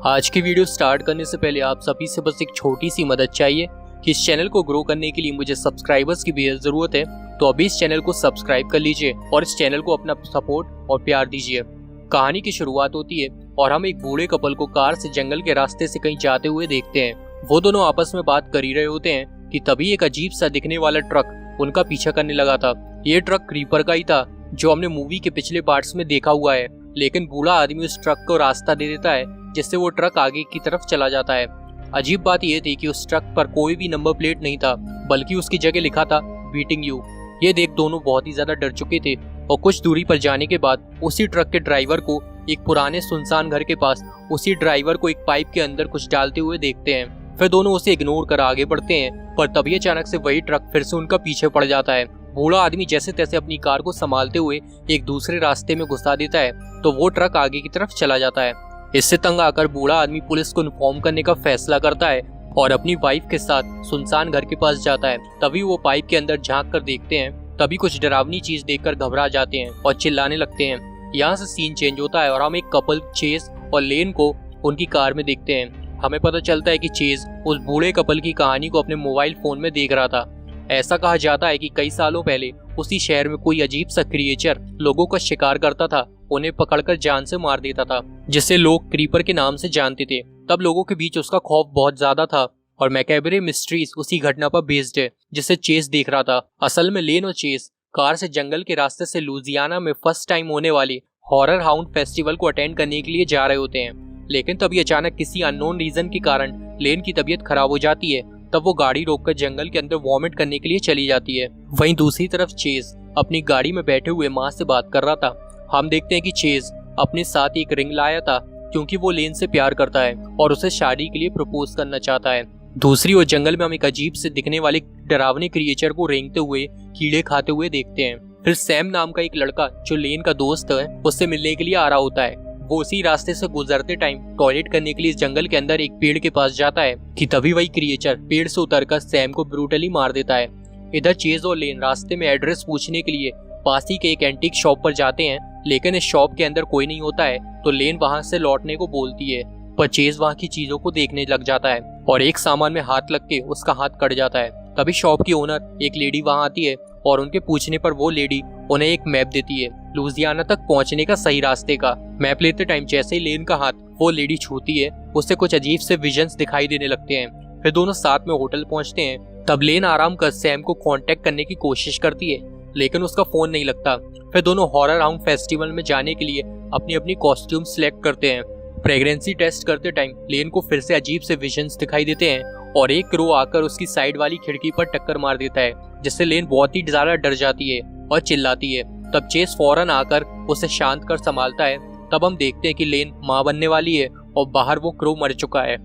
आज की video start करने से पहले आप सभी से बस एक छोटी सी मदद चाहिए कि इस चैनल को ग्रो करने के लिए मुझे सब्सक्राइबर्स की बेहद जरूरत है। तो अभी इस चैनल को सब्सक्राइब कर लीजिए और इस चैनल को अपना सपोर्ट और प्यार दीजिए। कहानी की शुरुआत होती है और हम एक बूढ़े कपल को कार से जंगल के रास्ते से कहीं जाते हुए देखते हैं। वो दोनों आपस में बात कर ही रहे होते हैं कि तभी एक अजीब सा दिखने वाला ट्रक उनका पीछा करने लगा था। ये ट्रक क्रीपर का ही था जो हमने मूवी के पिछले पार्ट्स में देखा हुआ है, लेकिन बूढ़ा आदमी उस ट्रक को रास्ता दे देता है जिससे वो ट्रक आगे की तरफ चला जाता है। अजीब बात यह थी कि उस ट्रक पर कोई भी नंबर प्लेट नहीं था, बल्कि उसकी जगह लिखा था बीटिंग यू। ये देख दोनों बहुत ही ज्यादा डर चुके थे और कुछ दूरी पर जाने के बाद उसी ट्रक के ड्राइवर को एक पुराने सुनसान घर के पास उसी ड्राइवर को एक पाइप के अंदर कुछ डालते हुए देखते हैं। फिर दोनों उसे इग्नोर कर आगे बढ़ते हैं, पर तभी अचानक से वही ट्रक फिर से उनका पीछे पड़ जाता है। बूढ़ा आदमी जैसे तैसे अपनी कार को संभालते हुए एक दूसरे रास्ते में घुसा देता है तो वो ट्रक आगे की तरफ चला जाता है। इससे तंग आकर बूढ़ा आदमी पुलिस को इन्फॉर्म करने का फैसला करता है और अपनी वाइफ के साथ सुनसान घर के पास जाता है। तभी वो पाइप के अंदर झांक कर देखते हैं, तभी कुछ डरावनी चीज देखकर घबरा जाते हैं और चिल्लाने लगते हैं। यहाँ से सीन चेंज होता है और हम एक कपल चेज और लेन को उनकी कार में देखते हैं। हमें पता चलता है कि चेज उस बूढ़े कपल की कहानी को अपने मोबाइल फोन में देख रहा था। ऐसा कहा जाता है कि कई सालों पहले उसी शहर में कोई अजीब सा क्रिएचर लोगों का शिकार करता था, उन्हें पकड़कर जान से मार देता था, जिसे लोग क्रीपर के नाम से जानते थे। तब लोगों के बीच उसका खौफ बहुत ज्यादा था और मैकेबरे मिस्ट्रीज उसी घटना पर बेस्ड है जिसे चेस देख रहा था। असल में लेन और चेस कार से जंगल के रास्ते से लुजियाना में फर्स्ट टाइम होने वाले हॉरर हाउंड फेस्टिवल को अटेंड करने के लिए जा रहे होते हैं, लेकिन तभी अचानक किसी अननोन रीजन के कारण लेन की तबीयत खराब हो जाती है। तब वो गाड़ी रोककर जंगल के अंदर वॉमिट करने के लिए चली जाती है। वहीं दूसरी तरफ चेज अपनी गाड़ी में बैठे हुए माँ से बात कर रहा था। हम देखते हैं कि चेज अपने साथ एक रिंग लाया था क्योंकि वो लेन से प्यार करता है और उसे शादी के लिए प्रपोज करना चाहता है। दूसरी ओर जंगल में हम एक अजीब से दिखने वाले डरावने क्रिएचर को रेंगते हुए कीड़े खाते हुए देखते हैं। फिर सैम नाम का एक लड़का जो लेन का दोस्त है उससे मिलने के लिए आ रहा होता है। वो उसी रास्ते से गुजरते टाइम टॉयलेट करने के लिए जंगल के अंदर एक पेड़ के पास जाता है कि तभी वही क्रिएचर पेड़ से उतरकर सैम को ब्रूटली मार देता है। इधर चेज और लेन रास्ते में एड्रेस पूछने के लिए पास ही के एक एंटीक शॉप पर जाते हैं, लेकिन इस शॉप के अंदर कोई नहीं होता है तो लेन वहां से लौटने को बोलती है, पर चेज वहां की चीजों को देखने लग जाता है और एक सामान में हाथ लग के उसका हाथ कट जाता है। तभी शॉप की ओनर एक लेडी वहां आती है और उनके पूछने पर वो लेडी उन्हें एक मैप देती है लुजियाना तक पहुंचने का सही रास्ते का। मैप लेते टाइम जैसे ही लेन का हाथ वो लेडी छूती है उससे कुछ अजीब से विजन्स दिखाई देने लगते हैं। फिर दोनों साथ में होटल पहुंचते हैं। तब लेन आराम कर सैम को कांटेक्ट करने की कोशिश करती है, लेकिन उसका फोन नहीं लगता। फिर दोनों हॉरर हाउंड फेस्टिवल में जाने के लिए अपनी अपनी कॉस्ट्यूम सिलेक्ट करते हैं। प्रेगनेंसी टेस्ट करते टाइम लेन को फिर से अजीब से विजन्स दिखाई देते हैं और एक क्रो आकर उसकी साइड वाली खिड़की पर टक्कर मार देता है, जिससे लेन बहुत ही ज्यादा डर जाती है और चिल्लाती है। तब चेस फौरन आकर उसे शांत कर संभालता है। तब हम देखते हैं कि लेन मां बनने वाली है और बाहर वो क्रो मर चुका है।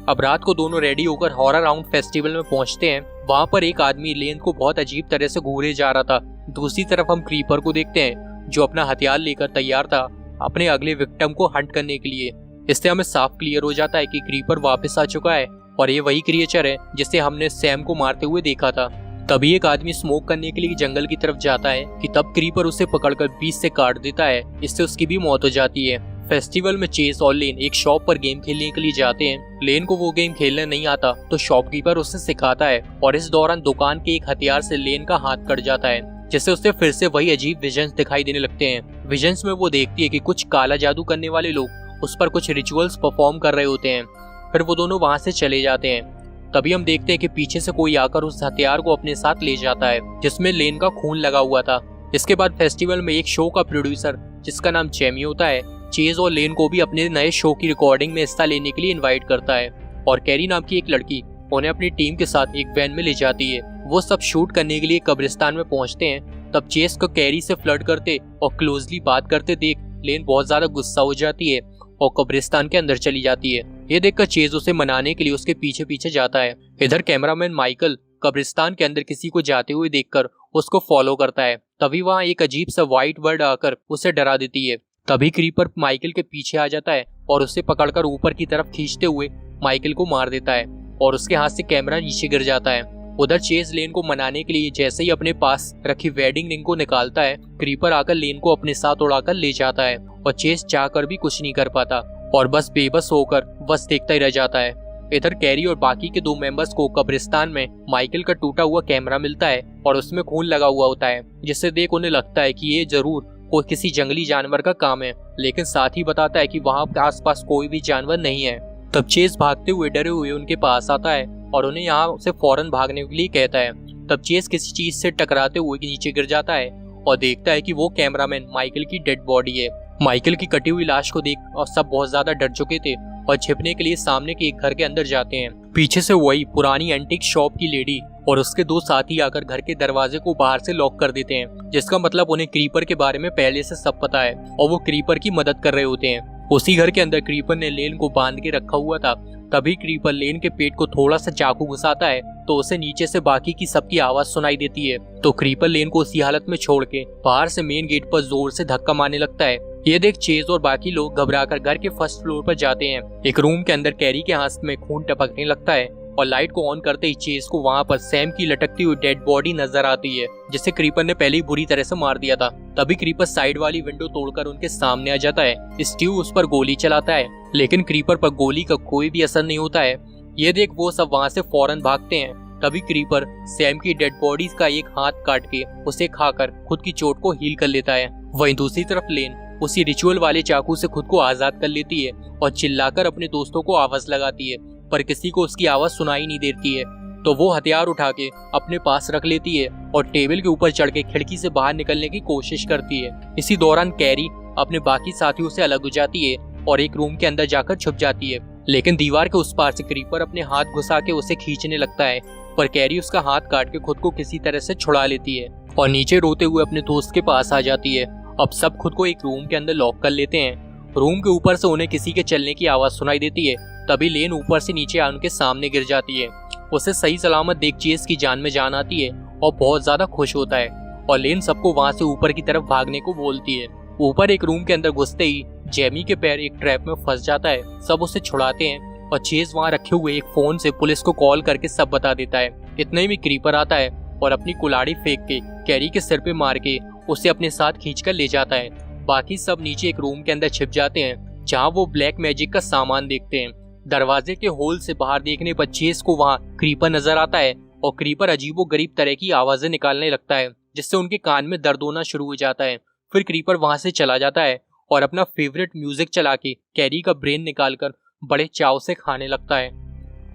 अब रात को दोनों रेडी होकर हॉरर हाउंड फेस्टिवल में पहुंचते हैं। वहां पर एक आदमी लेन को बहुत अजीब तरह से घूरे जा रहा था। दूसरी तरफ हम क्रीपर को देखते हैं जो अपना हथियार लेकर तैयार था अपने अगले विक्टिम को हंट करने के लिए। इससे हमें साफ क्लियर हो जाता है कि क्रीपर वापस आ चुका है और ये वही क्रिएचर है जिसे हमने सैम को मारते हुए देखा था। तभी एक आदमी स्मोक करने के लिए जंगल की तरफ जाता है कि तब क्रीपर उसे पकड़कर बीच से काट देता है, इससे उसकी भी मौत हो जाती है। फेस्टिवल में चेस और लेन एक शॉप पर गेम खेलने के लिए जाते हैं। लेन को वो गेम खेलना नहीं आता तो शॉपकीपर उसे सिखाता है और इस दौरान दुकान के एक हथियार से लेन का हाथ कट जाता है, जिससे उसे फिर से वही अजीब विजन्स दिखाई देने लगते हैं। विजन्स में वो देखती है कि कुछ काला जादू करने वाले लोग उस पर कुछ रिचुअल्स परफॉर्म कर रहे होते हैं। फिर वो दोनों वहां से चले जाते हैं। तभी हम देखते हैं कि पीछे से कोई आकर उस हथियार को अपने साथ ले जाता है जिसमें लेन का खून लगा हुआ था। इसके बाद फेस्टिवल में एक शो का प्रोड्यूसर जिसका नाम जेमी होता है चेज और लेन को भी अपने नए शो की रिकॉर्डिंग में हिस्सा लेने के लिए इनवाइट करता है और कैरी नाम की एक लड़की उन्हें अपनी टीम के साथ एक वैन में ले जाती है। वो सब शूट करने के लिए कब्रिस्तान में पहुंचते हैं। तब चेज को कैरी से फ्लर्ट करते और क्लोजली बात करते देख लेन बहुत ज्यादा गुस्सा हो जाती है और कब्रिस्तान के अंदर चली जाती है। ये देखकर चेज उसे मनाने के लिए उसके पीछे पीछे जाता है। इधर कैमरामैन माइकल कब्रिस्तान के अंदर किसी को जाते हुए देखकर उसको फॉलो करता है। तभी वहाँ एक अजीब सा व्हाइट बर्ड आकर उसे डरा देती है। तभी क्रीपर माइकल के पीछे आ जाता है और उसे पकड़कर ऊपर की तरफ खींचते हुए माइकल को मार देता है और उसके हाथ से कैमरा नीचे गिर जाता है। उधर चेज लेन को मनाने के लिए जैसे ही अपने पास रखी वेडिंग रिंग को निकालता है, क्रीपर आकर लेन को अपने साथ उड़ाकर ले जाता है और चेज चाहकर भी कुछ नहीं कर पाता और बस बेबस होकर बस देखता ही रह जाता है। इधर कैरी और बाकी के 2 मेंबर्स को कब्रिस्तान में माइकल का टूटा हुआ कैमरा मिलता है और उसमें खून लगा हुआ होता है, जिससे देख उन्हें लगता है कि ये जरूर कोई किसी जंगली जानवर का काम है, लेकिन साथ ही बताता है कि वहाँ आसपास कोई भी जानवर नहीं है। तब चेज भागते हुए डरे हुए उनके पास आता है और उन्हें यहाँ से फौरन भागने के लिए कहता है। तब चेज किसी चीज से टकराते हुए नीचे गिर जाता है और देखता है कि वो कैमरामैन माइकल की डेड बॉडी है। माइकल की कटी हुई लाश को देख और सब बहुत ज्यादा डर चुके थे और छिपने के लिए सामने के एक घर के अंदर जाते हैं। पीछे से वही पुरानी एंटीक शॉप की लेडी और उसके 2 साथी आकर घर के दरवाजे को बाहर से लॉक कर देते हैं, जिसका मतलब उन्हें क्रीपर के बारे में पहले से सब पता है और वो क्रीपर की मदद कर रहे होते हैं। उसी घर के अंदर क्रीपर ने लेन को बांध के रखा हुआ था। तभी क्रीपर लेन के पेट को थोड़ा सा चाकू घुसाता है तो उसे नीचे से बाकी की सबकी आवाज सुनाई देती है। तो क्रीपर लेन को उसी हालत में छोड़ के बाहर से मेन गेट पर जोर से धक्का मारने लगता है। ये देख चेज और बाकी लोग घबराकर घर के फर्स्ट फ्लोर पर जाते हैं। एक रूम के अंदर कैरी के हाथ में खून टपकने लगता है और लाइट को ऑन करते ही चेज को वहाँ पर सैम की लटकती हुई डेड बॉडी नजर आती है, जिसे क्रीपर ने पहले ही बुरी तरह से मार दिया था। तभी क्रीपर साइड वाली विंडो तोड़कर उनके सामने आ जाता है। स्टीव उस पर गोली चलाता है, लेकिन क्रीपर पर गोली का कोई भी असर नहीं होता है। ये देख वो सब वहाँ से फौरन भागते हैं। तभी क्रीपर सैम की डेड बॉडी का एक हाथ काट के उसे खाकर खुद की चोट को हील कर लेता है। वहीं दूसरी तरफ लेन उसी रिचुअल वाले चाकू से खुद को आजाद कर लेती है और चिल्लाकर अपने दोस्तों को आवाज लगाती है, पर किसी को उसकी आवाज सुनाई नहीं देती है। तो वो हथियार उठा के अपने पास रख लेती है और टेबल के ऊपर चढ़ के खिड़की से बाहर निकलने की कोशिश करती है। इसी दौरान कैरी अपने बाकी साथियों से अलग हो जाती है और एक रूम के अंदर जाकर छुप जाती है, लेकिन दीवार के उस पार से क्रीपर अपने हाथ घुसा के उसे खींचने लगता है, पर कैरी उसका हाथ काट के खुद को किसी तरह से छुड़ा लेती है और नीचे रोते हुए अपने दोस्त के पास आ जाती है। अब सब खुद को एक रूम के अंदर लॉक कर लेते हैं। रूम के ऊपर से उन्हें किसी के चलने की आवाज सुनाई देती है। तभी लेन ऊपर से नीचे उनके सामने गिर जाती है। उसे सही सलामत देख चेज की जान में जान आती है और बहुत ज्यादा खुश होता है और लेन सबको वहां से ऊपर की तरफ भागने को बोलती है। ऊपर एक रूम के अंदर घुसते ही जेमी के पैर एक ट्रैप में फंस जाता है। सब उसे छुड़ाते हैं और चेज वहां रखे हुए एक फोन से पुलिस को कॉल करके सब बता देता है। इतने में क्रीपर आता है और अपनी कुल्हाड़ी फेंक के कैरी के सिर पे मार के उसे अपने साथ खींचकर ले जाता है। बाकी सब नीचे एक रूम के अंदर छिप जाते हैं, जहाँ वो ब्लैक मैजिक का सामान देखते हैं। दरवाजे के होल से बाहर देखने पर चेज को वहाँ क्रीपर नजर आता है और क्रीपर अजीबोगरीब तरह की आवाजें निकालने लगता है, जिससे उनके कान में दर्द होना शुरू हो जाता है। फिर क्रीपर वहां से चला जाता है और अपना फेवरेट म्यूजिक चला के कैरी का ब्रेन निकालकर बड़े चाव से खाने लगता है।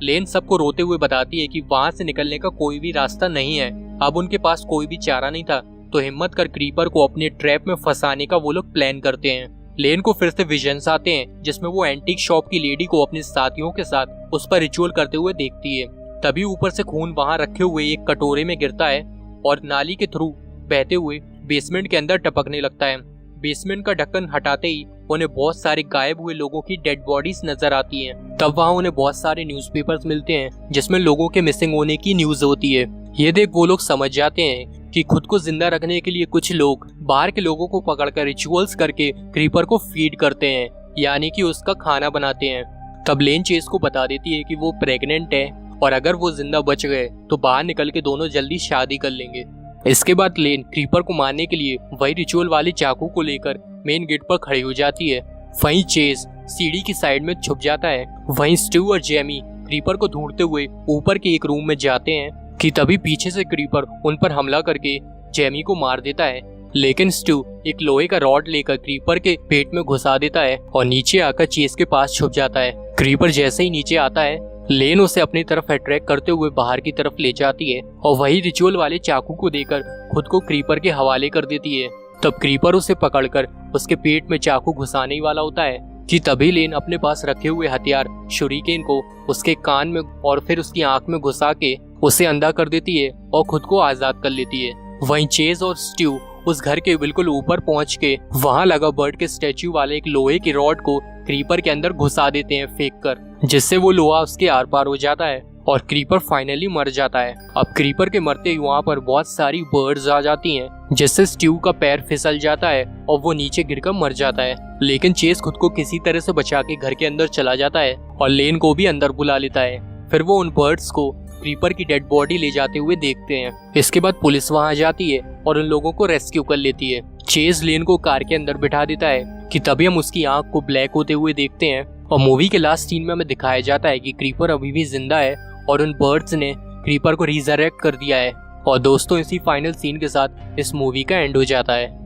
लेन सबको रोते हुए बताती है कि वहां से निकलने का कोई भी रास्ता नहीं है। अब उनके पास कोई भी चारा नहीं था, तो हिम्मत कर क्रीपर को अपने ट्रैप में फंसाने का वो लोग प्लान करते हैं। लेन को फिर से विजन्स आते हैं, जिसमें वो एंटीक शॉप की लेडी को अपने साथियों के साथ उस पर रिचुअल करते हुए देखती है। तभी ऊपर से खून वहां रखे हुए एक कटोरे में गिरता है और नाली के थ्रू बहते हुए बेसमेंट के अंदर टपकने लगता है। बेसमेंट का ढक्कन हटाते ही उन्हें बहुत सारे गायब हुए लोगों की डेड बॉडीज नजर आती हैं। तब वहाँ उन्हें बहुत सारे न्यूज़पेपर्स मिलते हैं, जिसमें लोगों के मिसिंग होने की न्यूज होती है। ये देख वो लोग समझ जाते हैं कि खुद को जिंदा रखने के लिए कुछ लोग बाहर के लोगों को पकड़कर रिचुअल्स करके क्रीपर को फीड करते हैं, यानी कि उसका खाना बनाते हैं। तब लेन चेज को बता देती है कि वो प्रेग्नेंट है और अगर वो जिंदा बच गए तो बाहर निकल के दोनों जल्दी शादी कर लेंगे। इसके बाद लेन क्रीपर को मारने के लिए वही रिचुअल वाले चाकू को लेकर मेन गेट पर खड़ी हो जाती है। वहीं चेज सीढ़ी की साइड में छुप जाता है। वहीं स्टीव और जेमी क्रीपर को ढूंढते हुए ऊपर के एक रूम में जाते हैं कि तभी पीछे से क्रीपर उन पर हमला करके जेमी को मार देता है, लेकिन स्टीव एक लोहे का रॉड लेकर क्रीपर के पेट में घुसा देता है और नीचे आकर चेज के पास छुप जाता है। क्रीपर जैसे ही नीचे आता है, लेन उसे अपनी तरफ अट्रैक्ट करते हुए बाहर की तरफ ले जाती है और वही रिचुअल वाले चाकू को देकर खुद को क्रीपर के हवाले कर देती है। तब क्रीपर उसे पकड़कर उसके पेट में चाकू घुसाने वाला होता है कि तभी लेन अपने पास रखे हुए हथियार शुरिकेन को उसके कान में और फिर उसकी आंख में घुसा के उसे अंधा कर देती है और खुद को आजाद कर लेती है। वहीं चेज और स्टीव उस घर के बिल्कुल ऊपर पहुंच के वहां लगा बर्ड के स्टैच्यू वाले एक लोहे की रॉड को क्रीपर के अंदर घुसा देते हैं फेंक कर, जिससे वो लोहा उसके आर पार हो जाता है और क्रीपर फाइनली मर जाता है। अब क्रीपर के मरते ही वहाँ पर बहुत सारी बर्ड्स आ जाती हैं, जिससे स्टीव का पैर फिसल जाता है और वो नीचे गिरकर मर जाता है। लेकिन चेज खुद को किसी तरह से बचा के घर के अंदर चला जाता है और लेन को भी अंदर बुला लेता है। फिर वो उन बर्ड्स को क्रीपर की डेड बॉडी ले जाते हुए देखते हैं। इसके बाद पुलिस वहां आ जाती है और उन लोगों को रेस्क्यू कर लेती है। चेज लेन को कार के अंदर बिठा देता है कि तभी हम उसकी आंख को ब्लैक होते हुए देखते हैं और मूवी के लास्ट सीन में हमें दिखाया जाता है कि क्रीपर अभी भी जिंदा है और उन बर्ड्स ने क्रीपर को रिजरेक्ट कर दिया है। और दोस्तों इसी फाइनल सीन के साथ इस मूवी का एंड हो जाता है।